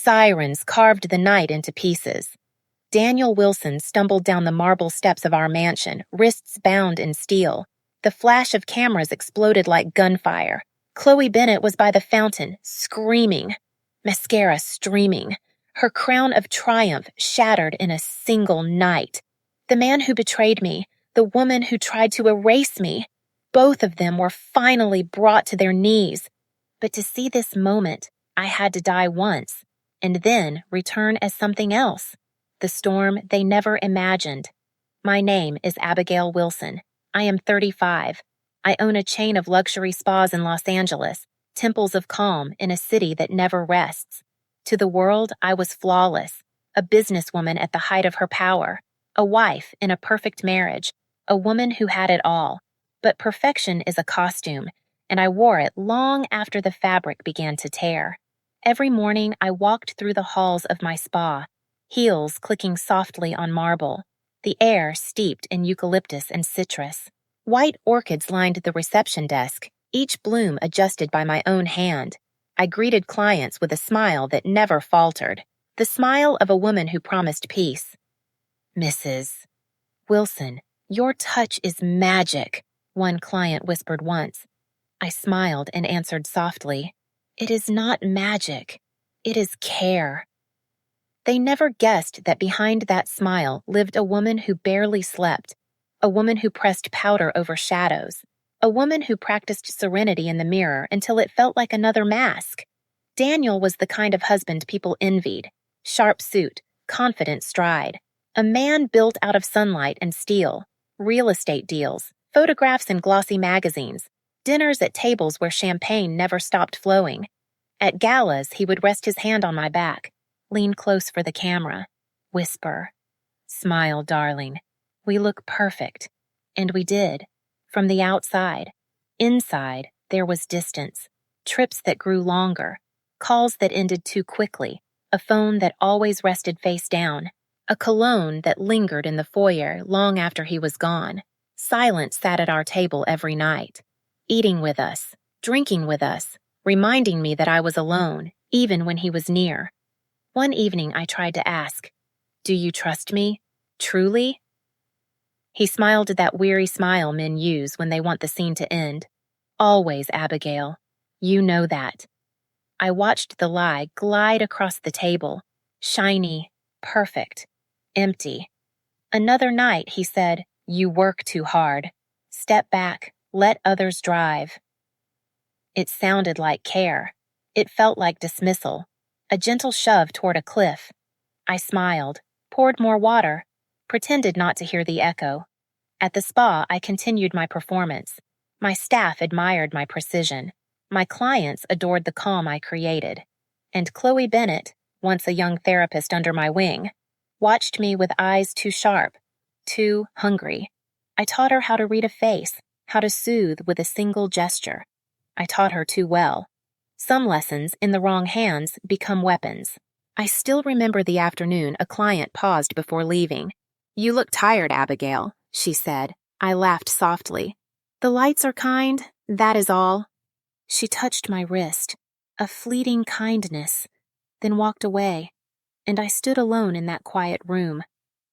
Sirens carved the night into pieces. Daniel Wilson stumbled down the marble steps of our mansion, wrists bound in steel. The flash of cameras exploded like gunfire. Chloe Bennett was by the fountain, screaming, mascara streaming, her crown of triumph shattered in a single night. The man who betrayed me, the woman who tried to erase me, both of them were finally brought to their knees. But to see this moment, I had to die once, and then return as something else, the storm they never imagined. My name is Abigail Wilson. I am 35. I own a chain of luxury spas in Los Angeles, temples of calm in a city that never rests. To the world, I was flawless, a businesswoman at the height of her power, a wife in a perfect marriage, a woman who had it all. But perfection is a costume, and I wore it long after the fabric began to tear. Every morning, I walked through the halls of my spa, heels clicking softly on marble, the air steeped in eucalyptus and citrus. White orchids lined the reception desk, each bloom adjusted by my own hand. I greeted clients with a smile that never faltered, the smile of a woman who promised peace. "Mrs. Wilson, your touch is magic," one client whispered once. I smiled and answered softly, "It is not magic. It is care." They never guessed that behind that smile lived a woman who barely slept, a woman who pressed powder over shadows, a woman who practiced serenity in the mirror until it felt like another mask. Daniel was the kind of husband people envied. Sharp suit, confident stride. A man built out of sunlight and steel. Real estate deals, photographs in glossy magazines, dinners at tables where champagne never stopped flowing. At galas, he would rest his hand on my back, lean close for the camera, whisper, "Smile, darling. We look perfect." And we did. From the outside. Inside, there was distance, trips that grew longer, calls that ended too quickly, a phone that always rested face down, a cologne that lingered in the foyer long after he was gone. Silence sat at our table every night, eating with us, drinking with us, reminding me that I was alone, even when he was near. One evening I tried to ask, "Do you trust me? Truly?" He smiled that weary smile men use when they want the scene to end. "Always, Abigail. You know that." I watched the lie glide across the table, shiny, perfect, empty. Another night, he said, "You work too hard. Step back, let others drive." It sounded like care. It felt like dismissal, a gentle shove toward a cliff. I smiled, poured more water, pretended not to hear the echo. At the spa, I continued my performance. My staff admired my precision. My clients adored the calm I created. And Chloe Bennett, once a young therapist under my wing, watched me with eyes too sharp, too hungry. I taught her how to read a face, how to soothe with a single gesture. I taught her too well. Some lessons, in the wrong hands, become weapons. I still remember the afternoon a client paused before leaving. "You look tired, Abigail," she said. I laughed softly. "The lights are kind, that is all." She touched my wrist, a fleeting kindness, then walked away, and I stood alone in that quiet room,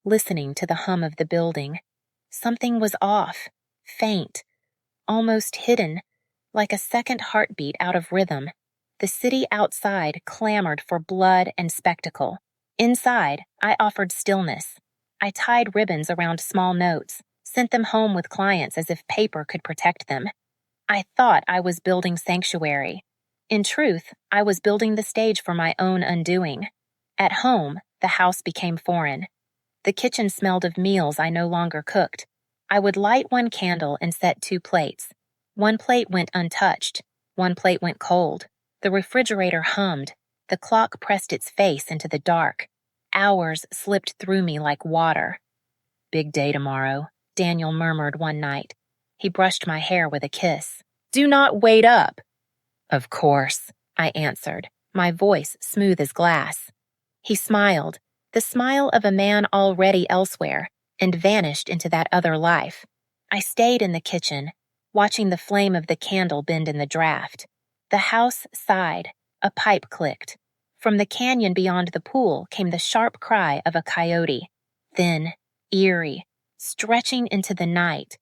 listening to the hum of the building. Something was off, faint, almost hidden, like a second heartbeat out of rhythm. The city outside clamored for blood and spectacle. Inside, I offered stillness. I tied ribbons around small notes, sent them home with clients as if paper could protect them. I thought I was building sanctuary. In truth, I was building the stage for my own undoing. At home, the house became foreign. The kitchen smelled of meals I no longer cooked. I would light one candle and set two plates. One plate went untouched. One plate went cold. The refrigerator hummed. The clock pressed its face into the dark. Hours slipped through me like water. "Big day tomorrow," Daniel murmured one night. He brushed my hair with a kiss. "Do not wait up." "Of course," I answered, my voice smooth as glass. He smiled, the smile of a man already elsewhere, and vanished into that other life. I stayed in the kitchen, watching the flame of the candle bend in the draft. The house sighed, a pipe clicked. From the canyon beyond the pool came the sharp cry of a coyote, thin, eerie, stretching into the night.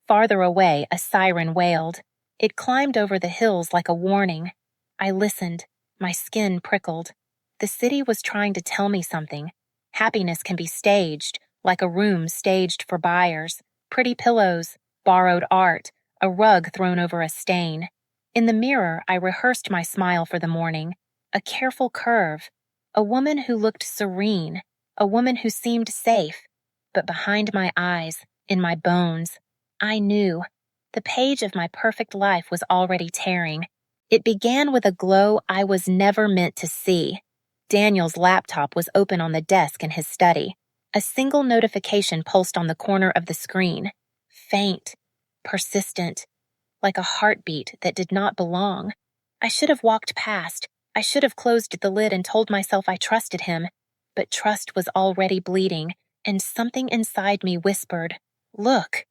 Farther away, a siren wailed. It climbed over the hills like a warning. I listened. My skin prickled. The city was trying to tell me something. Happiness can be staged, like a room staged for buyers. Pretty pillows, borrowed art, a rug thrown over a stain. In the mirror, I rehearsed my smile for the morning. A careful curve. A woman who looked serene. A woman who seemed safe. But behind my eyes, in my bones, I knew. The page of my perfect life was already tearing. It began with a glow I was never meant to see. Daniel's laptop was open on the desk in his study. A single notification pulsed on the corner of the screen. Faint, persistent, like a heartbeat that did not belong. I should have walked past. I should have closed the lid and told myself I trusted him. But trust was already bleeding, and something inside me whispered, "Look."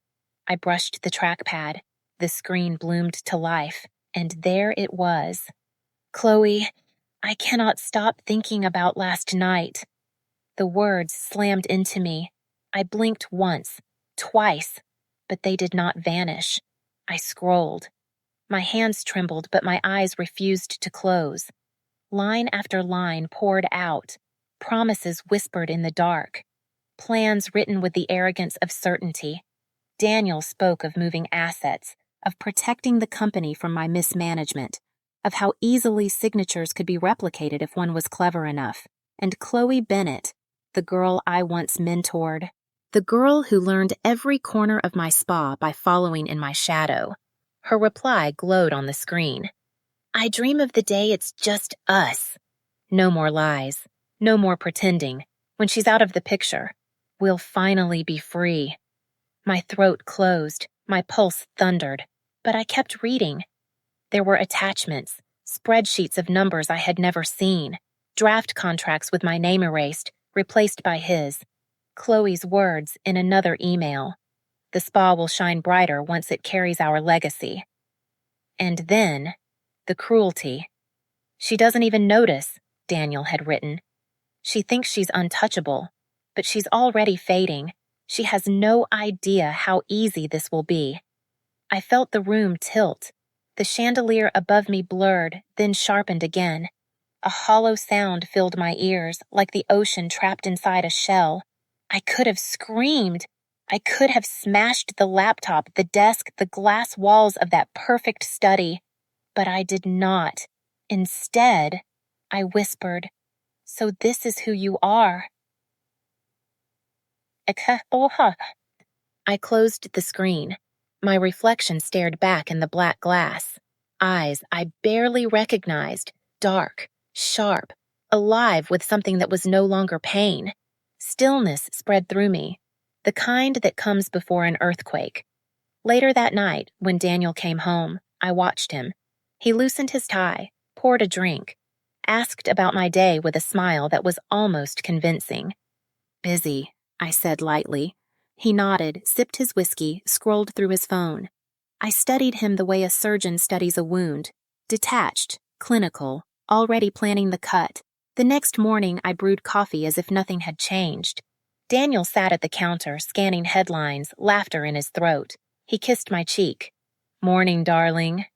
I brushed the trackpad. The screen bloomed to life, and there it was. "Chloe, I cannot stop thinking about last night." The words slammed into me. I blinked once, twice, but they did not vanish. I scrolled. My hands trembled, but my eyes refused to close. Line after line poured out. Promises whispered in the dark. Plans written with the arrogance of certainty. Daniel spoke of moving assets, of protecting the company from my mismanagement, of how easily signatures could be replicated if one was clever enough. And Chloe Bennett, the girl I once mentored, the girl who learned every corner of my spa by following in my shadow. Her reply glowed on the screen. "I dream of the day it's just us." No more lies. No more pretending. When she's out of the picture, we'll finally be free. My throat closed. My pulse thundered. But I kept reading. There were attachments, spreadsheets of numbers I had never seen, draft contracts with my name erased, replaced by his, Chloe's words in another email. "The spa will shine brighter once it carries our legacy." And then, the cruelty. "She doesn't even notice," Daniel had written. "She thinks she's untouchable, but she's already fading. She has no idea how easy this will be." I felt the room tilt. The chandelier above me blurred, then sharpened again. A hollow sound filled my ears, like the ocean trapped inside a shell. I could have screamed. I could have smashed the laptop, the desk, the glass walls of that perfect study. But I did not. Instead, I whispered, "So this is who you are." I closed the screen. My reflection stared back in the black glass. Eyes I barely recognized, dark, sharp, alive with something that was no longer pain. Stillness spread through me, the kind that comes before an earthquake. Later that night, when Daniel came home, I watched him. He loosened his tie, poured a drink, asked about my day with a smile that was almost convincing. "Busy," I said lightly. He nodded, sipped his whiskey, scrolled through his phone. I studied him the way a surgeon studies a wound. Detached, clinical, already planning the cut. The next morning, I brewed coffee as if nothing had changed. Daniel sat at the counter, scanning headlines, laughter in his throat. He kissed my cheek. "Morning, darling."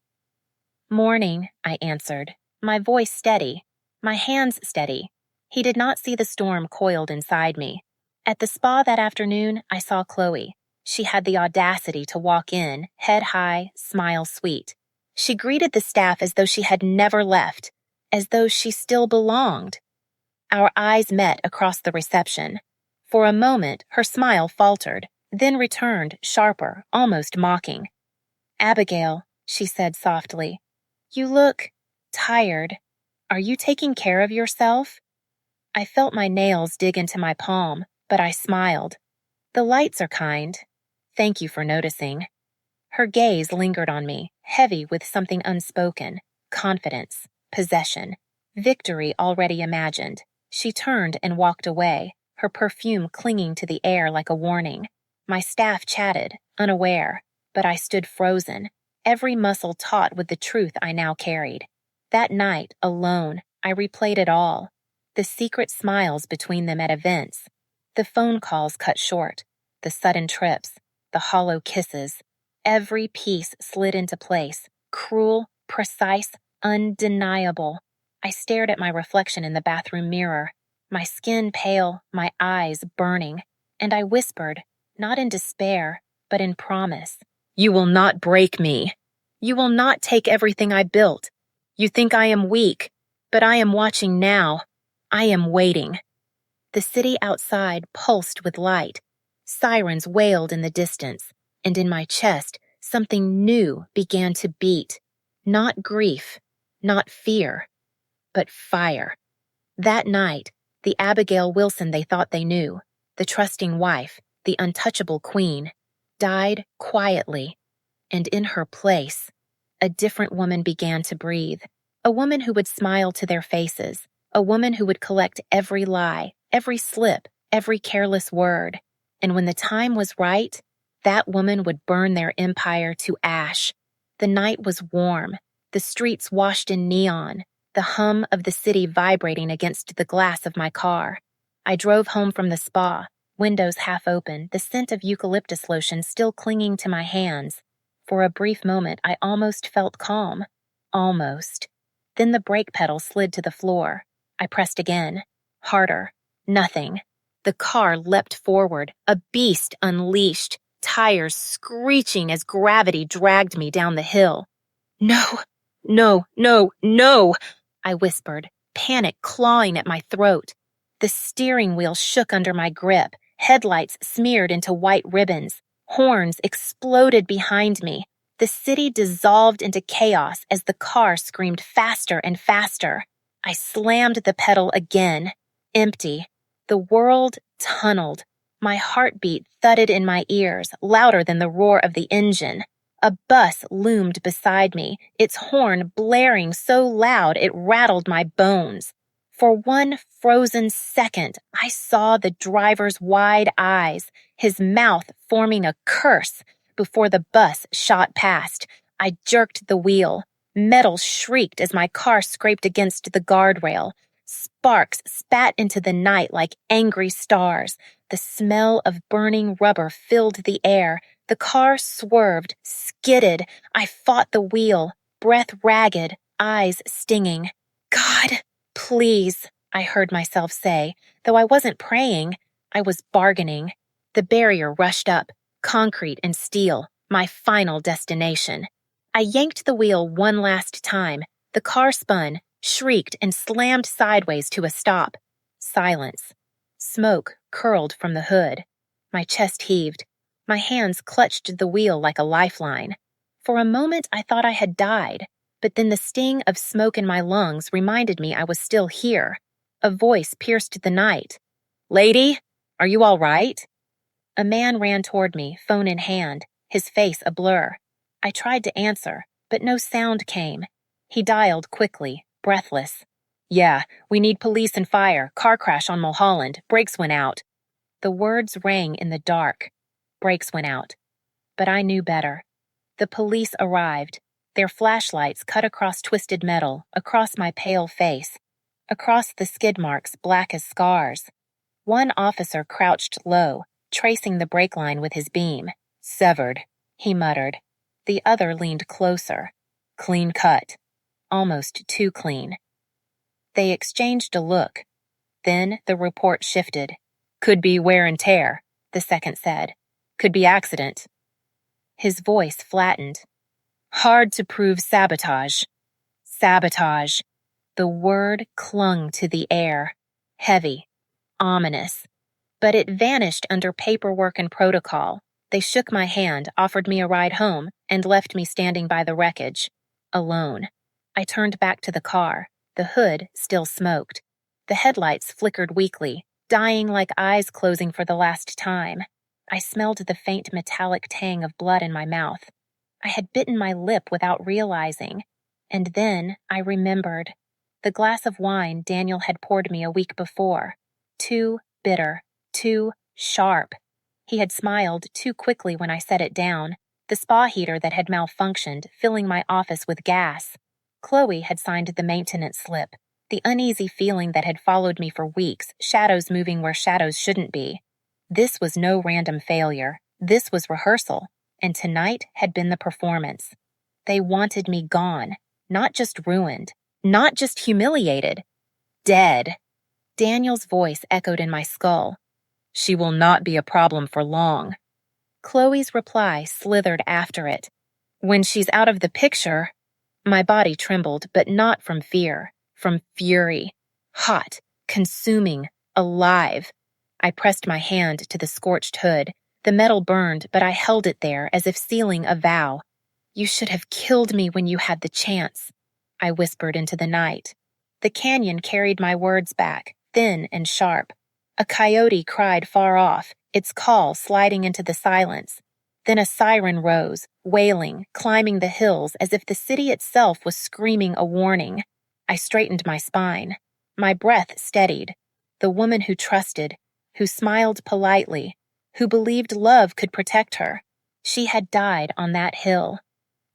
"Morning," I answered, my voice steady, my hands steady. He did not see the storm coiled inside me. At the spa that afternoon, I saw Chloe. She had the audacity to walk in, head high, smile sweet. She greeted the staff as though she had never left, as though she still belonged. Our eyes met across the reception. For a moment, her smile faltered, then returned, sharper, almost mocking. "Abigail," she said softly, "you look tired. Are you taking care of yourself?" I felt my nails dig into my palm, but I smiled. "The lights are kind. Thank you for noticing." Her gaze lingered on me, heavy with something unspoken, confidence, possession, victory already imagined. She turned and walked away, her perfume clinging to the air like a warning. My staff chatted, unaware, but I stood frozen, every muscle taut with the truth I now carried. That night, alone, I replayed it all. The secret smiles between them at events, the phone calls cut short, the sudden trips, the hollow kisses. Every piece slid into place, cruel, precise, undeniable. I stared at my reflection in the bathroom mirror, my skin pale, my eyes burning, and I whispered, not in despair, but in promise. You will not break me. You will not take everything I built. You think I am weak, but I am watching now. I am waiting. The city outside pulsed with light. Sirens wailed in the distance, and in my chest, something new began to beat. Not grief, not fear, but fire. That night, the Abigail Wilson they thought they knew, the trusting wife, the untouchable queen, died quietly, and in her place, a different woman began to breathe. A woman who would smile to their faces, a woman who would collect every lie, every slip, every careless word. And when the time was right, that woman would burn their empire to ash. The night was warm, the streets washed in neon, the hum of the city vibrating against the glass of my car. I drove home from the spa, windows half open, the scent of eucalyptus lotion still clinging to my hands. For a brief moment, I almost felt calm. Almost. Then the brake pedal slid to the floor. I pressed again. Harder. Nothing. The car leapt forward, a beast unleashed, tires screeching as gravity dragged me down the hill. No, no, no, no, I whispered, panic clawing at my throat. The steering wheel shook under my grip, headlights smeared into white ribbons. Horns exploded behind me. The city dissolved into chaos as the car screamed faster and faster. I slammed the pedal again. Empty. The world tunneled. My heartbeat thudded in my ears, louder than the roar of the engine. A bus loomed beside me, its horn blaring so loud it rattled my bones. For one frozen second, I saw the driver's wide eyes, his mouth forming a curse. Before the bus shot past, I jerked the wheel. Metal shrieked as my car scraped against the guardrail. Sparks spat into the night like angry stars. The smell of burning rubber filled the air. The car swerved, skidded. I fought the wheel, breath ragged, eyes stinging. God, please, I heard myself say, though I wasn't praying. I was bargaining. The barrier rushed up, concrete and steel, my final destination. I yanked the wheel one last time. The car spun, shrieked, and slammed sideways to a stop. Silence. Smoke curled from the hood. My chest heaved. My hands clutched the wheel like a lifeline. For a moment, I thought I had died, but then the sting of smoke in my lungs reminded me I was still here. A voice pierced the night. "Lady, are you all right?" A man ran toward me, phone in hand, his face a blur. I tried to answer, but no sound came. He dialed quickly, breathless. "Yeah, we need police and fire. Car crash on Mulholland. Brakes went out." The words rang in the dark. Brakes went out. But I knew better. The police arrived. Their flashlights cut across twisted metal, across my pale face, across the skid marks black as scars. One officer crouched low, tracing the brake line with his beam. "Severed," he muttered. The other leaned closer. "Clean cut. Almost too clean." They exchanged a look. Then the report shifted. "Could be wear and tear," the second said. "Could be accident." His voice flattened. "Hard to prove sabotage." Sabotage. The word clung to the air. Heavy. Ominous. But it vanished under paperwork and protocol. They shook my hand, offered me a ride home, and left me standing by the wreckage. Alone. I turned back to the car. The hood still smoked. The headlights flickered weakly, dying like eyes closing for the last time. I smelled the faint metallic tang of blood in my mouth. I had bitten my lip without realizing. And then I remembered. The glass of wine Daniel had poured me a week before. Too bitter. Too sharp. He had smiled too quickly when I set it down, the spa heater that had malfunctioned, filling my office with gas. Chloe had signed the maintenance slip. The uneasy feeling that had followed me for weeks, shadows moving where shadows shouldn't be. This was no random failure. This was rehearsal, and tonight had been the performance. They wanted me gone, not just ruined, not just humiliated, dead. Daniel's voice echoed in my skull. She will not be a problem for long. Chloe's reply slithered after it. When she's out of the picture, my body trembled, but not from fear, from fury. Hot, consuming, alive. I pressed my hand to the scorched hood. The metal burned, but I held it there as if sealing a vow. You should have killed me when you had the chance, I whispered into the night. The canyon carried my words back, thin and sharp. A coyote cried far off, its call sliding into the silence. Then a siren rose, wailing, climbing the hills as if the city itself was screaming a warning. I straightened my spine. My breath steadied. The woman who trusted, who smiled politely, who believed love could protect her. She had died on that hill.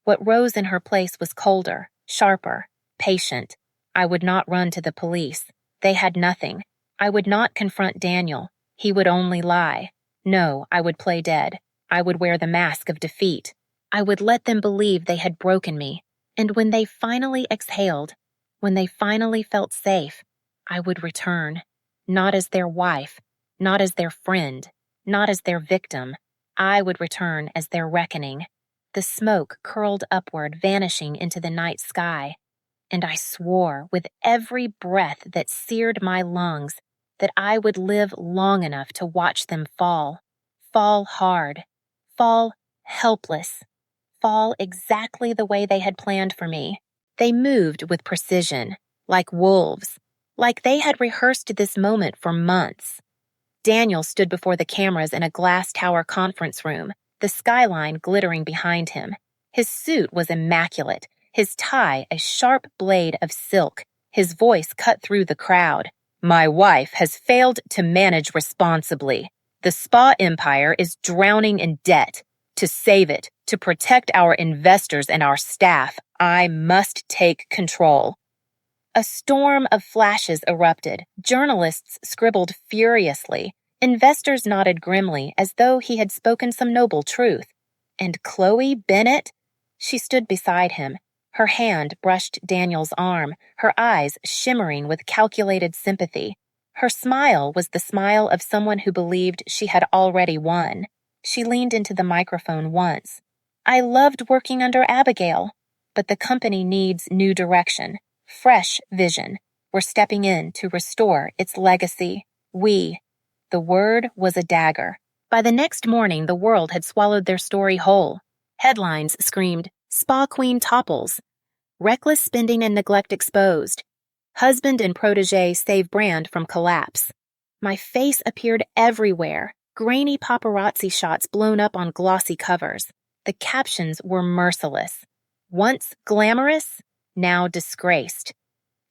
What rose in her place was colder, sharper, patient. I would not run to the police. They had nothing. I would not confront Daniel. He would only lie. No, I would play dead. I would wear the mask of defeat. I would let them believe they had broken me. And when they finally exhaled, when they finally felt safe, I would return. Not as their wife, not as their friend, not as their victim. I would return as their reckoning. The smoke curled upward, vanishing into the night sky. And I swore with every breath that seared my lungs that I would live long enough to watch them fall hard, fall helpless, fall exactly the way they had planned for me. They moved with precision, like wolves, like they had rehearsed this moment for months. Daniel stood before the cameras in a glass tower conference room, the skyline glittering behind him. His suit was immaculate, his tie a sharp blade of silk. His voice cut through the crowd. My wife has failed to manage responsibly. The spa empire is drowning in debt. To save it, to protect our investors and our staff, I must take control. A storm of flashes erupted. Journalists scribbled furiously. Investors nodded grimly as though he had spoken some noble truth. And Chloe Bennett? She stood beside him. Her hand brushed Daniel's arm, her eyes shimmering with calculated sympathy. Her smile was the smile of someone who believed she had already won. She leaned into the microphone once. I loved working under Abigail, but the company needs new direction, fresh vision. We're stepping in to restore its legacy. The word was a dagger. By the next morning, the world had swallowed their story whole. Headlines screamed, Spa Queen topples. Reckless spending and neglect exposed. Husband and protege save brand from collapse. My face appeared everywhere, grainy paparazzi shots blown up on glossy covers. The captions were merciless. Once glamorous, now disgraced.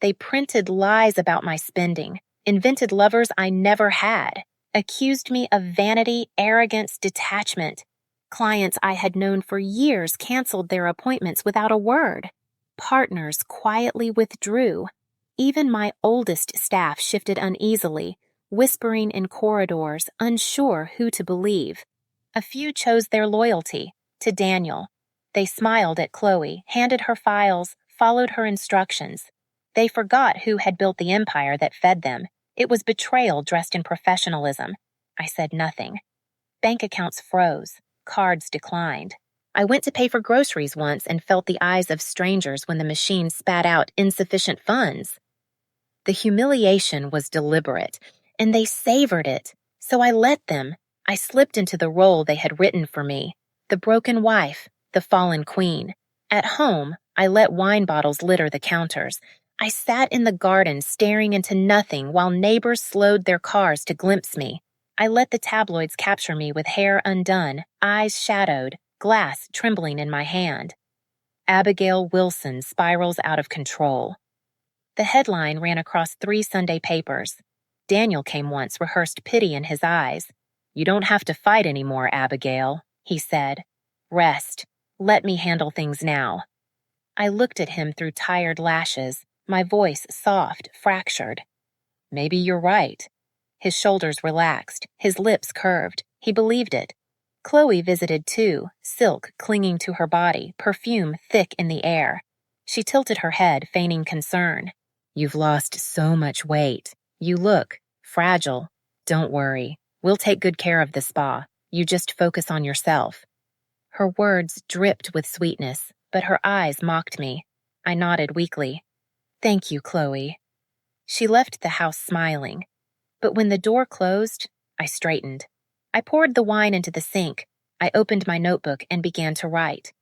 They printed lies about my spending, invented lovers I never had, accused me of vanity, arrogance, detachment. Clients I had known for years canceled their appointments without a word. Partners quietly withdrew. Even my oldest staff shifted uneasily, whispering in corridors, unsure who to believe. A few chose their loyalty, to Daniel. They smiled at Chloe, handed her files, followed her instructions. They forgot who had built the empire that fed them. It was betrayal dressed in professionalism. I said nothing. Bank accounts froze. Cards declined. I went to pay for groceries once and felt the eyes of strangers when the machine spat out insufficient funds. The humiliation was deliberate, and they savored it, so I let them. I slipped into the role they had written for me, the broken wife, the fallen queen. At home, I let wine bottles litter the counters. I sat in the garden staring into nothing while neighbors slowed their cars to glimpse me. I let the tabloids capture me with hair undone, eyes shadowed, glass trembling in my hand. Abigail Wilson spirals out of control. The headline ran across 3 Sunday papers. Daniel came once, rehearsed pity in his eyes. You don't have to fight anymore, Abigail, he said. Rest. Let me handle things now. I looked at him through tired lashes. my voice soft, fractured. Maybe you're right. His shoulders relaxed, his lips curved. He believed it. Chloe visited too, silk clinging to her body, perfume thick in the air. She tilted her head, feigning concern. You've lost so much weight. You look fragile. Don't worry. We'll take good care of the spa. You just focus on yourself. Her words dripped with sweetness, but her eyes mocked me. I nodded weakly. Thank you, Chloe. She left the house smiling. But when the door closed, I straightened. I poured the wine into the sink. I opened my notebook and began to write.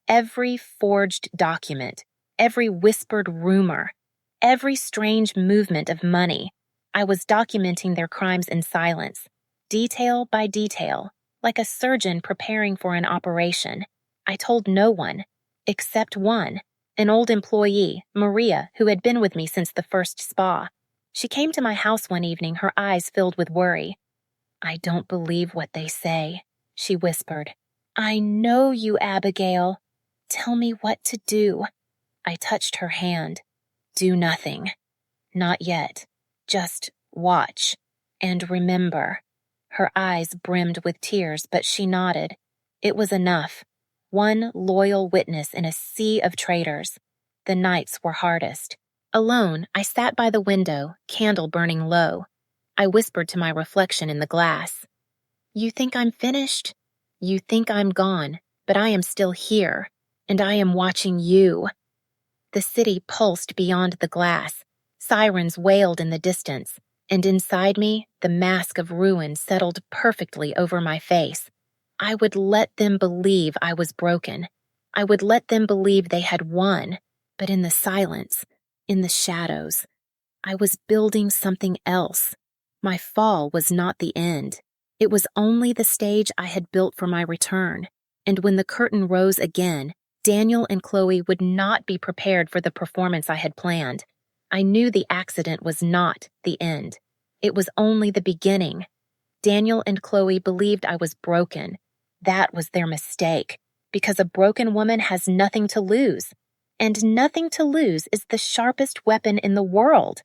Every forged document, every whispered rumor, every strange movement of money, I was documenting their crimes in silence, detail by detail, like a surgeon preparing for an operation. I told no one, except one, an old employee, Maria, who had been with me since the first spa. She came to my house one evening, her eyes filled with worry. I don't believe what they say, she whispered. I know you, Abigail. Tell me what to do. I touched her hand. Do nothing. Not yet. Just watch. And remember. Her eyes brimmed with tears, but she nodded. It was enough. One loyal witness in a sea of traitors. The nights were hardest. Alone, I sat by the window, candle burning low. I whispered to my reflection in the glass. You think I'm finished? You think I'm gone, but I am still here, and I am watching you. The city pulsed beyond the glass. Sirens wailed in the distance, and inside me, the mask of ruin settled perfectly over my face. I would let them believe I was broken. I would let them believe they had won, but in the silence, in the shadows, I was building something else. My fall was not the end. It was only the stage I had built for my return, and when the curtain rose again, Daniel and Chloe would not be prepared for the performance I had planned. I knew the accident was not the end. It was only the beginning. Daniel and Chloe believed I was broken. That was their mistake, because a broken woman has nothing to lose, and nothing to lose is the sharpest weapon in the world.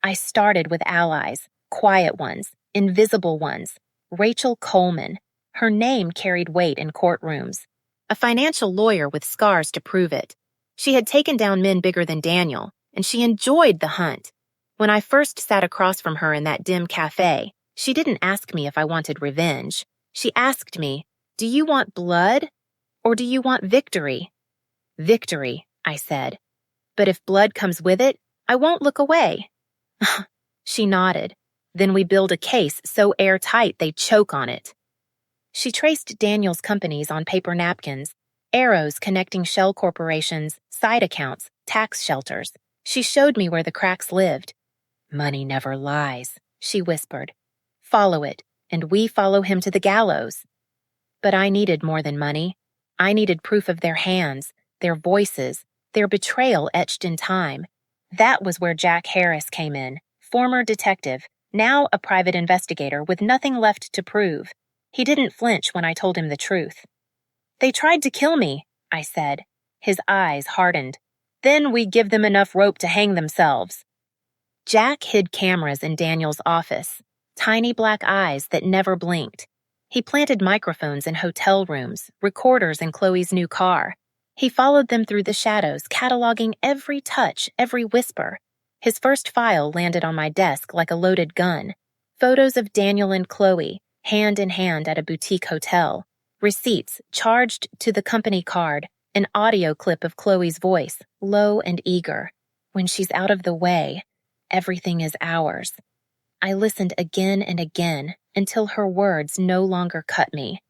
I started with allies, quiet ones, invisible ones. Rachel Coleman. Her name carried weight in courtrooms. A financial lawyer with scars to prove it. She had taken down men bigger than Daniel, and she enjoyed the hunt. When I first sat across from her in that dim cafe, she didn't ask me if I wanted revenge. She asked me, do you want blood, or do you want victory? Victory, I said. But if blood comes with it, I won't look away. She nodded. Then we build a case so airtight they choke on it. She traced Daniel's companies on paper napkins, arrows connecting shell corporations, side accounts, tax shelters. She showed me where the cracks lived. Money never lies, she whispered. Follow it, and we follow him to the gallows. But I needed more than money. I needed proof of their hands, their voices, their betrayal etched in time. That was where Jack Harris came in, former detective, now a private investigator with nothing left to prove. He didn't flinch when I told him the truth. They tried to kill me, I said. His eyes hardened. Then we give them enough rope to hang themselves. Jack hid cameras in Daniel's office, tiny black eyes that never blinked. He planted microphones in hotel rooms, recorders in Chloe's new car. He followed them through the shadows, cataloging every touch, every whisper. His first file landed on my desk like a loaded gun. Photos of Daniel and Chloe, hand in hand at a boutique hotel. Receipts charged to the company card. An audio clip of Chloe's voice, low and eager. When she's out of the way, everything is ours. I listened again and again until her words no longer cut me,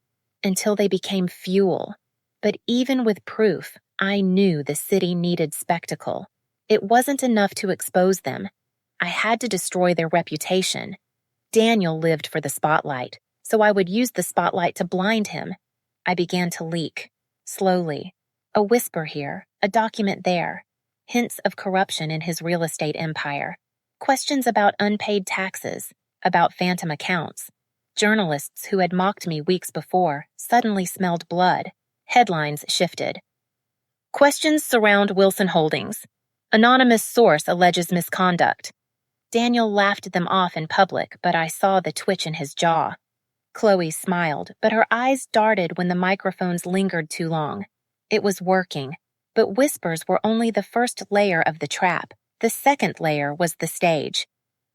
until they became fuel. But even with proof, I knew the city needed spectacle. It wasn't enough to expose them. I had to destroy their reputation. Daniel lived for the spotlight, so I would use the spotlight to blind him. I began to leak, slowly. A whisper here, a document there. Hints of corruption in his real estate empire. Questions about unpaid taxes, about phantom accounts. Journalists who had mocked me weeks before suddenly smelled blood. Headlines shifted. Questions surround Wilson Holdings. Anonymous source alleges misconduct. Daniel laughed them off in public, but I saw the twitch in his jaw. Chloe smiled, but her eyes darted when the microphones lingered too long. It was working, but whispers were only the first layer of the trap. The second layer was the stage.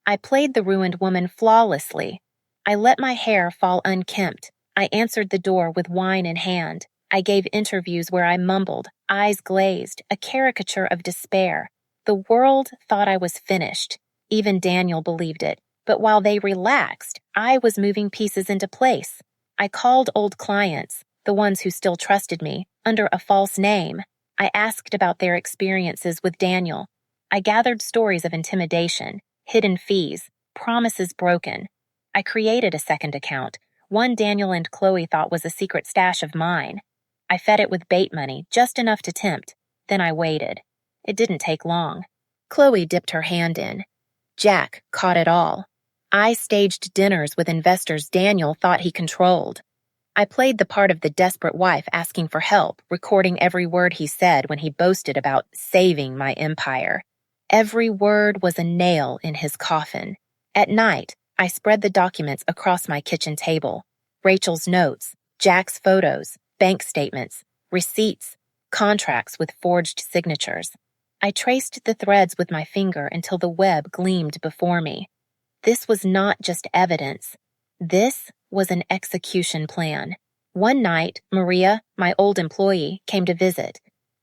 I played the ruined woman flawlessly. I let my hair fall unkempt. I answered the door with wine in hand. I gave interviews where I mumbled, eyes glazed, a caricature of despair. The world thought I was finished. Even Daniel believed it. But while they relaxed, I was moving pieces into place. I called old clients, the ones who still trusted me, under a false name. I asked about their experiences with Daniel. I gathered stories of intimidation, hidden fees, promises broken. I created a second account, one Daniel and Chloe thought was a secret stash of mine. I fed it with bait money, just enough to tempt. Then I waited. It didn't take long. Chloe dipped her hand in. Jack caught it all. I staged dinners with investors Daniel thought he controlled. I played the part of the desperate wife asking for help, recording every word he said when he boasted about saving my empire. Every word was a nail in his coffin. At night, I spread the documents across my kitchen table. Rachel's notes, Jack's photos, bank statements, receipts, contracts with forged signatures. I traced the threads with my finger until the web gleamed before me. This was not just evidence. This was an execution plan. One night, Maria, my old employee, came to visit.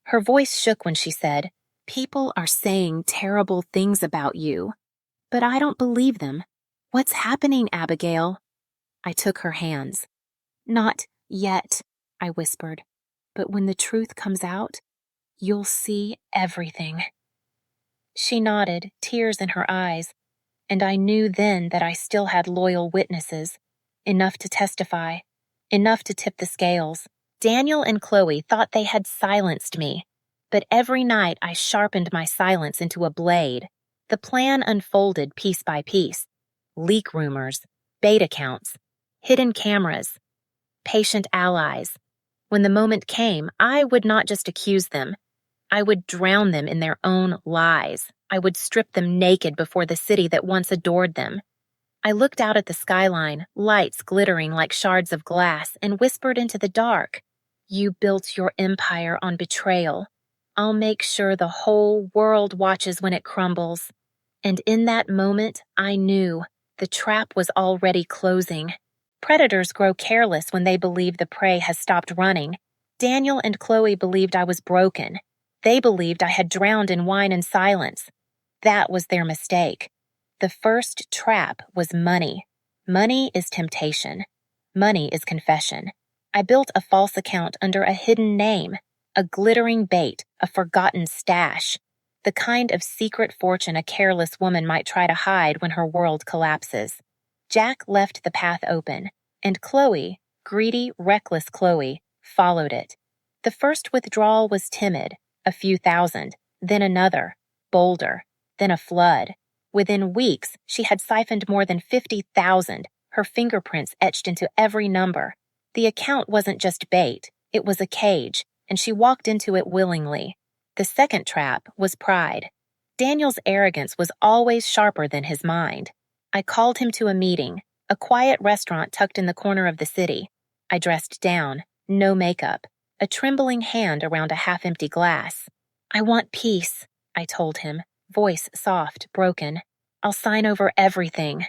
Her voice shook when she said, "People are saying terrible things about you, but I don't believe them. What's happening, Abigail?" I took her hands. "Not yet," I whispered, "but when the truth comes out, you'll see everything." She nodded, tears in her eyes, and I knew then that I still had loyal witnesses, enough to testify, enough to tip the scales. Daniel and Chloe thought they had silenced me, but every night I sharpened my silence into a blade. The plan unfolded piece by piece. Leak rumors, bait accounts, hidden cameras, patient allies. When the moment came, I would not just accuse them. I would drown them in their own lies. I would strip them naked before the city that once adored them. I looked out at the skyline, lights glittering like shards of glass, and whispered into the dark, "You built your empire on betrayal. I'll make sure the whole world watches when it crumbles." And in that moment, I knew the trap was already closing. Predators grow careless when they believe the prey has stopped running. Daniel and Chloe believed I was broken. They believed I had drowned in wine and silence. That was their mistake. The first trap was money. Money is temptation. Money is confession. I built a false account under a hidden name, a glittering bait, a forgotten stash, the kind of secret fortune a careless woman might try to hide when her world collapses. Jack left the path open, and Chloe, greedy, reckless Chloe, followed it. The first withdrawal was timid, a few thousand, then another, bolder, then a flood. Within weeks, she had siphoned more than 50,000, her fingerprints etched into every number. The account wasn't just bait, it was a cage, and she walked into it willingly. The second trap was pride. Daniel's arrogance was always sharper than his mind. I called him to a meeting, a quiet restaurant tucked in the corner of the city. I dressed down, no makeup, a trembling hand around a half-empty glass. "I want peace," I told him, voice soft, broken. "I'll sign over everything.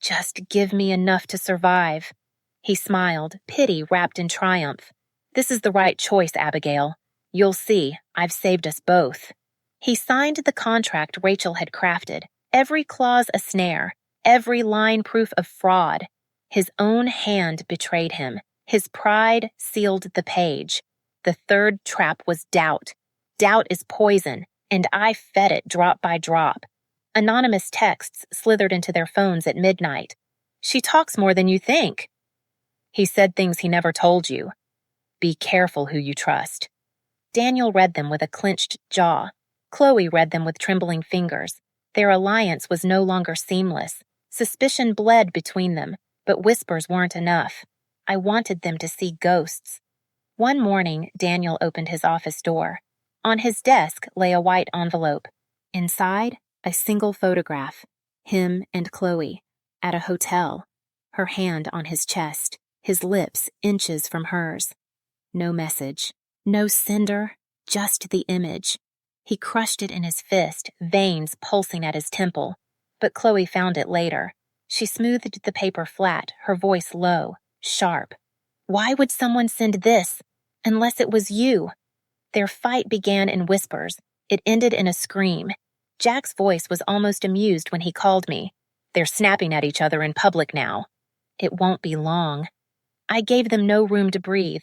Just give me enough to survive." He smiled, pity wrapped in triumph. "This is the right choice, Abigail. You'll see, I've saved us both." He signed the contract Rachel had crafted, every clause a snare, every line proof of fraud. His own hand betrayed him. His pride sealed the page. The third trap was doubt. Doubt is poison, and I fed it drop by drop. Anonymous texts slithered into their phones at midnight. "She talks more than you think." He said things he never told you. "Be careful who you trust." Daniel read them with a clenched jaw. Chloe read them with trembling fingers. Their alliance was no longer seamless. Suspicion bled between them, but whispers weren't enough. I wanted them to see ghosts. One morning, Daniel opened his office door. On his desk lay a white envelope. Inside, a single photograph, him and Chloe, at a hotel, her hand on his chest, his lips inches from hers. No message, no sender, just the image. He crushed it in his fist, veins pulsing at his temple. But Chloe found it later. She smoothed the paper flat, her voice low, sharp. Why would someone send this? Unless it was you. Their fight began in whispers. It ended in a scream. Jack's voice was almost amused when he called me. They're snapping at each other in public now. It won't be long. I gave them no room to breathe.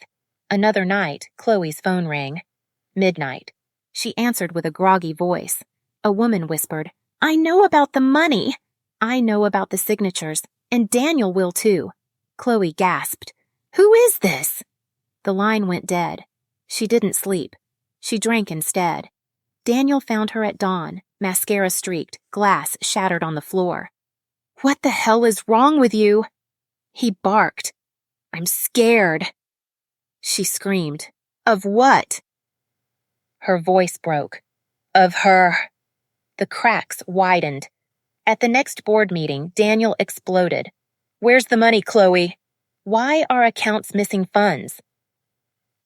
Another night, Chloe's phone rang. Midnight. She answered with a groggy voice. A woman whispered, "I know about the money." "I know about the signatures, and Daniel will too." Chloe gasped. "Who is this?" The line went dead. She didn't sleep. She drank instead. Daniel found her at dawn, mascara streaked, glass shattered on the floor. "What the hell is wrong with you?" He barked. "I'm scared." She screamed. "Of what?" Her voice broke. "Of her." The cracks widened. At the next board meeting, Daniel exploded. "Where's the money, Chloe? Why are accounts missing funds?"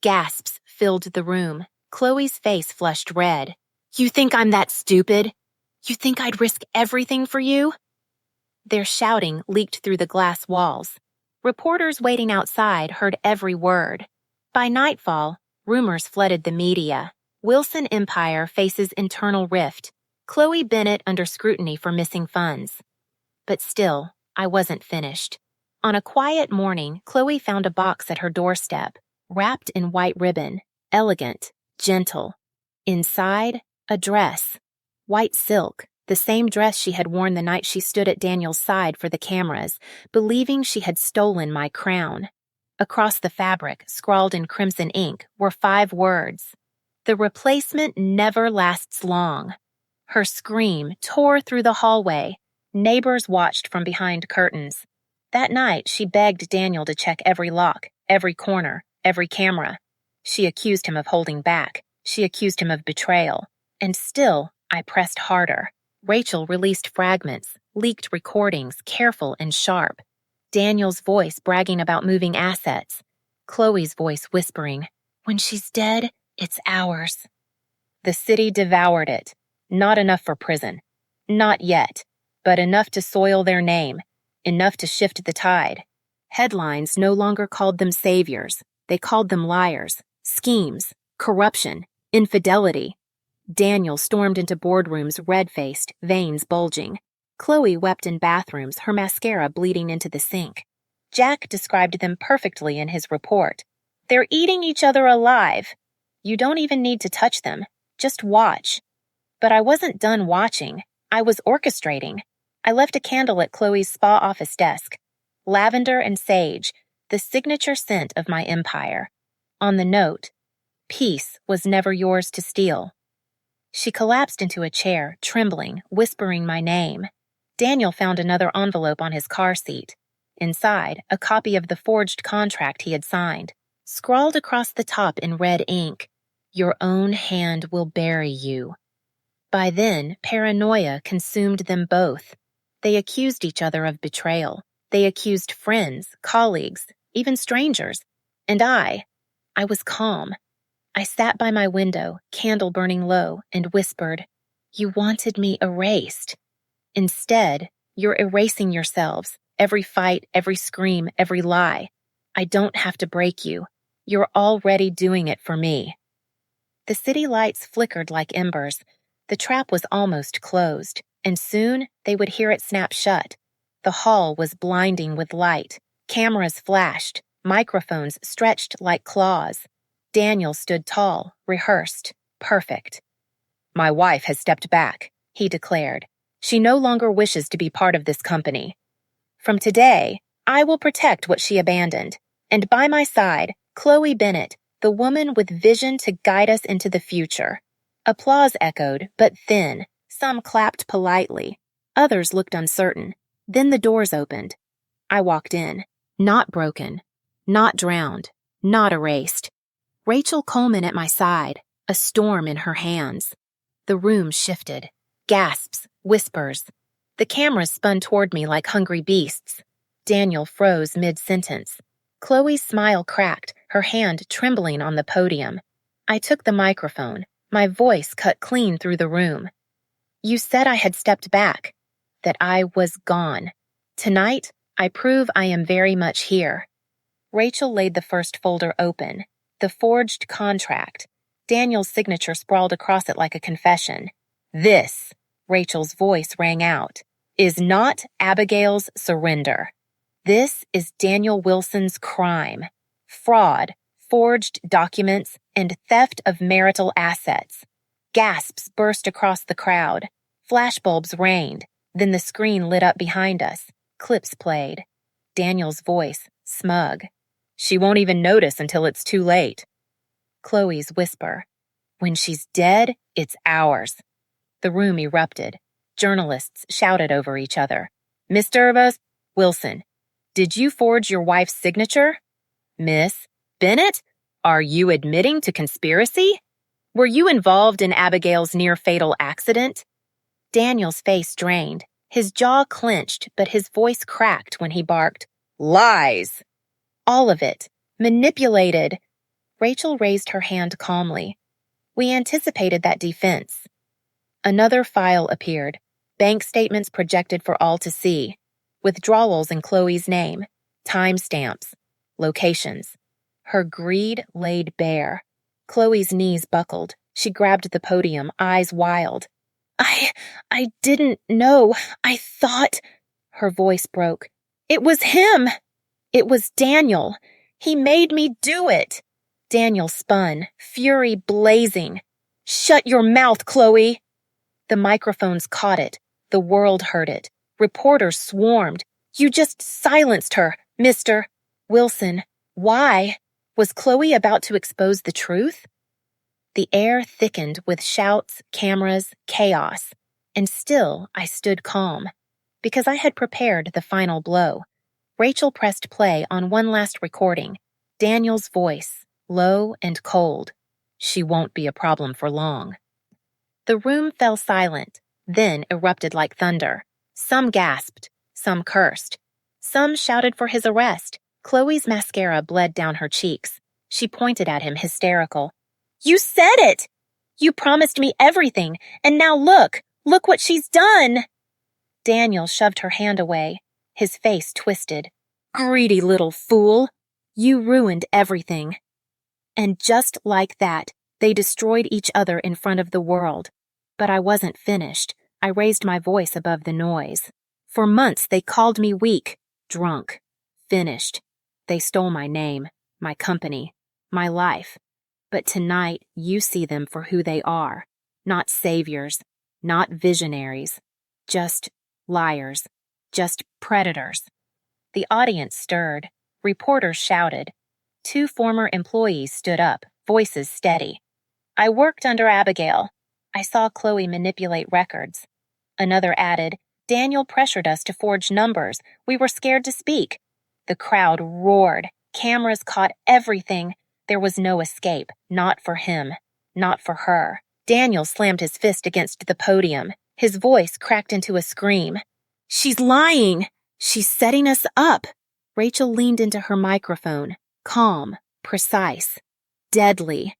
Gasps filled the room. Chloe's face flushed red. "You think I'm that stupid? You think I'd risk everything for you?" Their shouting leaked through the glass walls. Reporters waiting outside heard every word. By nightfall, rumors flooded the media. Wilson Empire faces internal rift. Chloe Bennett under scrutiny for missing funds. But still, I wasn't finished. On a quiet morning, Chloe found a box at her doorstep, wrapped in white ribbon, elegant, gentle. Inside, a dress. White silk, the same dress she had worn the night she stood at Daniel's side for the cameras, believing she had stolen my crown. Across the fabric, scrawled in crimson ink, were 5 words. "The replacement never lasts long." Her scream tore through the hallway. Neighbors watched from behind curtains. That night, she begged Daniel to check every lock, every corner, every camera. She accused him of holding back. She accused him of betrayal. And still, I pressed harder. Rachel released fragments, leaked recordings, careful and sharp. Daniel's voice bragging about moving assets. Chloe's voice whispering, "When she's dead, it's ours." The city devoured it. Not enough for prison. Not yet, but enough to soil their name. Enough to shift the tide. Headlines no longer called them saviors. They called them liars, schemes, corruption, infidelity. Daniel stormed into boardrooms red-faced, veins bulging. Chloe wept in bathrooms, her mascara bleeding into the sink. Jack described them perfectly in his report. "They're eating each other alive. You don't even need to touch them. Just watch." But I wasn't done watching. I was orchestrating. I left a candle at Chloe's spa office desk. Lavender and sage, the signature scent of my empire. On the note, "Peace was never yours to steal." She collapsed into a chair, trembling, whispering my name. Daniel found another envelope on his car seat. Inside, a copy of the forged contract he had signed. Scrawled across the top in red ink, "Your own hand will bury you." By then, paranoia consumed them both. They accused each other of betrayal. They accused friends, colleagues, even strangers. And I was calm. I sat by my window, candle burning low, and whispered, "You wanted me erased. Instead, you're erasing yourselves, every fight, every scream, every lie. I don't have to break you. You're already doing it for me." The city lights flickered like embers. The trap was almost closed, and soon they would hear it snap shut. The hall was blinding with light. Cameras flashed. Microphones stretched like claws. Daniel stood tall, rehearsed, perfect. "My wife has stepped back," he declared. "She no longer wishes to be part of this company. From today, I will protect what she abandoned. And by my side, Chloe Bennett, the woman with vision to guide us into the future." Applause echoed, but thin. Some clapped politely. Others looked uncertain. Then the doors opened. I walked in. Not broken. Not drowned. Not erased. Rachel Coleman at my side, a storm in her hands. The room shifted. Gasps, whispers. The cameras spun toward me like hungry beasts. Daniel froze mid-sentence. Chloe's smile cracked, her hand trembling on the podium. I took the microphone, my voice cut clean through the room. You said I had stepped back, that I was gone. Tonight, I prove I am very much here. Rachel laid the first folder open, the forged contract. Daniel's signature sprawled across it like a confession. This, Rachel's voice rang out, is not Abigail's surrender. This is Daniel Wilson's crime. Fraud, forged documents, and theft of marital assets. Gasps burst across the crowd. Flashbulbs rained. Then the screen lit up behind us. Clips played. Daniel's voice, smug. She won't even notice until it's too late. Chloe's whisper. When she's dead, it's ours. The room erupted. Journalists shouted over each other. Mr. Wilson, did you forge your wife's signature? Miss Bennett, are you admitting to conspiracy? Were you involved in Abigail's near-fatal accident? Daniel's face drained. His jaw clenched, but his voice cracked when he barked, Lies! All of it. Manipulated. Rachel raised her hand calmly. We anticipated that defense. Another file appeared. Bank statements projected for all to see. Withdrawals in Chloe's name. Timestamps. Locations. Her greed laid bare. Chloe's knees buckled. She grabbed the podium, eyes wild. I didn't know. I thought... Her voice broke. It was him! It was Daniel. He made me do it. Daniel spun, fury blazing. Shut your mouth, Chloe! The microphones caught it. The world heard it. Reporters swarmed. You just silenced her, Mr. Wilson. Why? Was Chloe about to expose the truth? The air thickened with shouts, cameras, chaos. And still I stood calm. Because I had prepared the final blow. Rachel pressed play on one last recording. Daniel's voice, low and cold. She won't be a problem for long. The room fell silent, then erupted like thunder. Some gasped, some cursed. Some shouted for his arrest. Chloe's mascara bled down her cheeks. She pointed at him, hysterical. You said it! You promised me everything, and now look what she's done! Daniel shoved her hand away, his face twisted. Greedy little fool! You ruined everything. And just like that, they destroyed each other in front of the world. But I wasn't finished. I raised my voice above the noise. For months they called me weak, drunk, finished. They stole my name, my company, my life. But tonight you see them for who they are. Not saviors, not visionaries. Just liars. Just predators. The audience stirred. Reporters shouted. 2 former employees stood up, voices steady. I worked under Abigail. I saw Chloe manipulate records. Another added, Daniel pressured us to forge numbers. We were scared to speak. The crowd roared. Cameras caught everything. There was no escape. Not for him. Not for her. Daniel slammed his fist against the podium. His voice cracked into a scream. She's lying! She's setting us up! Rachel leaned into her microphone. Calm. Precise. Deadly.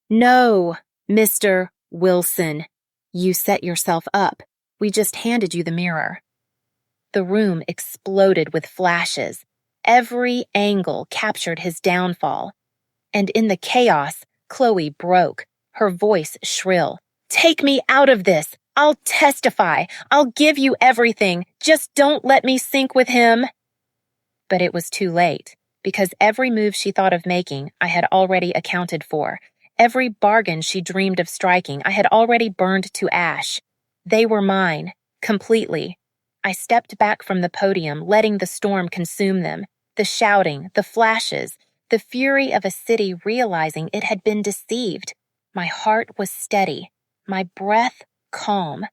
No, Mr. Wilson. You set yourself up. We just handed you the mirror. The room exploded with flashes. Every angle captured his downfall. And in the chaos, Chloe broke, her voice shrill. Take me out of this! I'll testify! I'll give you everything! Just don't let me sink with him! But it was too late, because every move she thought of making, I had already accounted for. Every bargain she dreamed of striking, I had already burned to ash. They were mine, completely. I stepped back from the podium, letting the storm consume them. The shouting, the flashes, the fury of a city realizing it had been deceived. My heart was steady, my breath calm,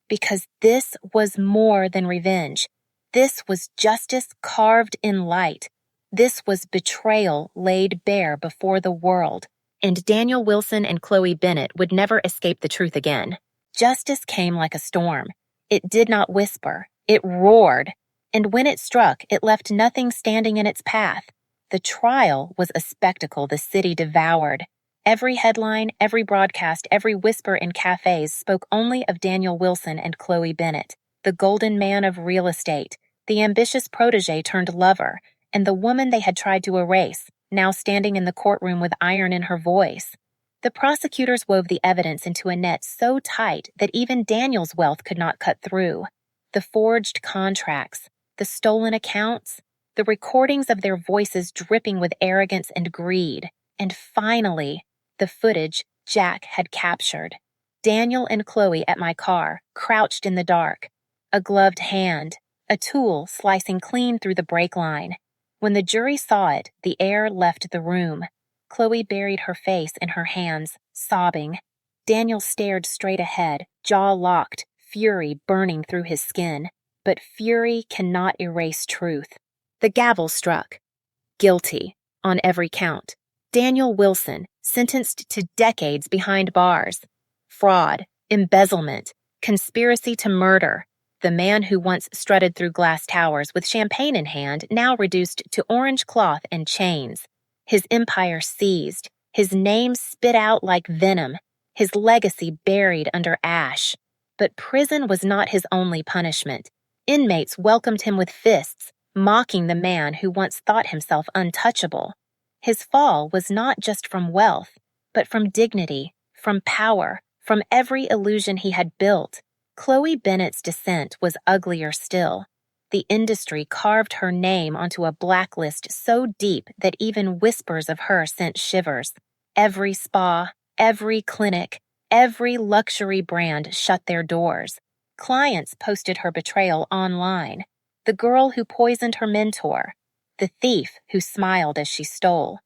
because this was more than revenge. This was justice carved in light. This was betrayal laid bare before the world. And Daniel Wilson and Chloe Bennett would never escape the truth again. Justice came like a storm. It did not whisper, it roared, and when it struck, it left nothing standing in its path. The trial was a spectacle the city devoured. Every headline, every broadcast, every whisper in cafes spoke only of Daniel Wilson and Chloe Bennett, the golden man of real estate, the ambitious protege turned lover, and the woman they had tried to erase, now standing in the courtroom with iron in her voice. The prosecutors wove the evidence into a net so tight that even Daniel's wealth could not cut through. The forged contracts, the stolen accounts, the recordings of their voices dripping with arrogance and greed, and finally, the footage Jack had captured. Daniel and Chloe at my car, crouched in the dark. A gloved hand, a tool slicing clean through the brake line. When the jury saw it, the air left the room. Chloe buried her face in her hands, sobbing. Daniel stared straight ahead, jaw locked, fury burning through his skin. But fury cannot erase truth. The gavel struck. Guilty, on every count. Daniel Wilson, sentenced to decades behind bars. Fraud, embezzlement, conspiracy to murder. The man who once strutted through glass towers with champagne in hand, now reduced to orange cloth and chains. His empire seized, his name spit out like venom, his legacy buried under ash. But prison was not his only punishment. Inmates welcomed him with fists, mocking the man who once thought himself untouchable. His fall was not just from wealth, but from dignity, from power, from every illusion he had built. Chloe Bennett's descent was uglier still. The industry carved her name onto a blacklist so deep that even whispers of her sent shivers. Every spa, every clinic, every luxury brand shut their doors. Clients posted her betrayal online. The girl who poisoned her mentor. The thief who smiled as she stole.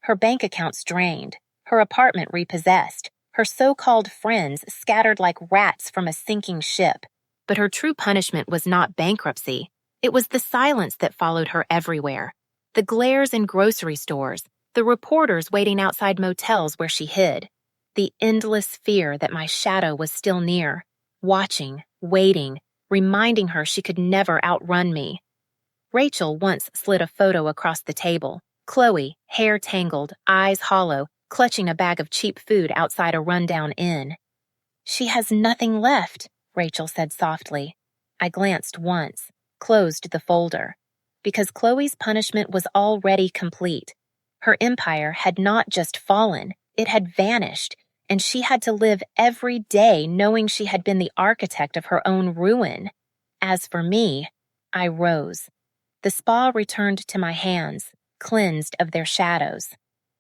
Her bank accounts drained. Her apartment repossessed. Her so-called friends scattered like rats from a sinking ship. But her true punishment was not bankruptcy. It was the silence that followed her everywhere. The glares in grocery stores, the reporters waiting outside motels where she hid. The endless fear that my shadow was still near, watching, waiting, reminding her she could never outrun me. Rachel once slid a photo across the table. Chloe, hair tangled, eyes hollow, clutching a bag of cheap food outside a rundown inn. "She has nothing left," Rachel said softly. I glanced once, closed the folder. Because Chloe's punishment was already complete. Her empire had not just fallen, it had vanished, and she had to live every day knowing she had been the architect of her own ruin. As for me, I rose. The spa returned to my hands, cleansed of their shadows.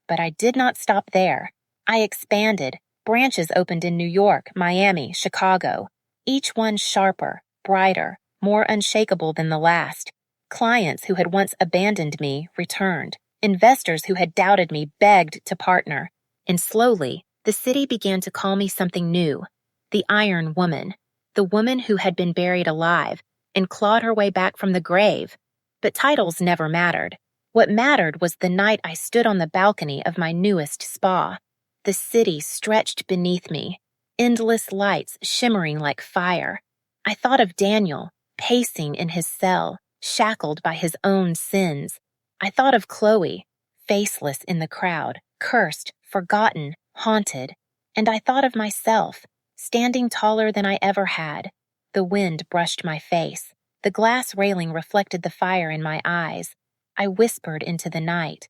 But I did not stop there. I expanded. Branches opened in New York, Miami, Chicago. Each one sharper, brighter, more unshakable than the last. Clients who had once abandoned me returned. Investors who had doubted me begged to partner. And slowly, the city began to call me something new. The Iron Woman. The woman who had been buried alive and clawed her way back from the grave. But titles never mattered. What mattered was the night I stood on the balcony of my newest spa. The city stretched beneath me, endless lights shimmering like fire. I thought of Daniel, pacing in his cell, shackled by his own sins. I thought of Chloe, faceless in the crowd, cursed, forgotten, haunted. And I thought of myself, standing taller than I ever had. The wind brushed my face. The glass railing reflected the fire in my eyes. I whispered into the night.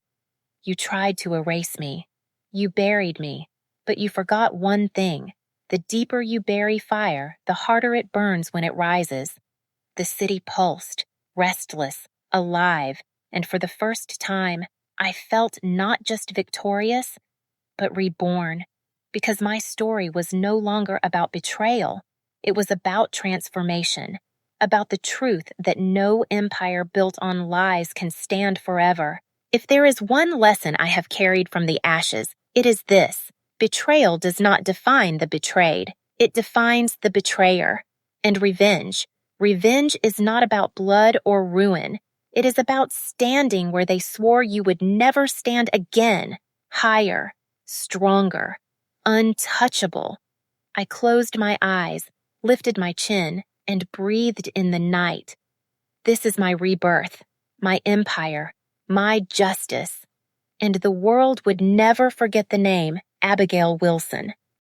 "You tried to erase me. You buried me. But you forgot one thing. The deeper you bury fire, the harder it burns when it rises." The city pulsed, restless, alive, and for the first time, I felt not just victorious, but reborn. Because my story was no longer about betrayal. It was about transformation. About the truth that no empire built on lies can stand forever. If there is one lesson I have carried from the ashes, it is this. Betrayal does not define the betrayed. It defines the betrayer. And revenge. Revenge is not about blood or ruin. It is about standing where they swore you would never stand again. Higher, stronger, untouchable. I closed my eyes, lifted my chin, and breathed in the night. This is my rebirth, my empire, my justice. And the world would never forget the name Abigail Wilson.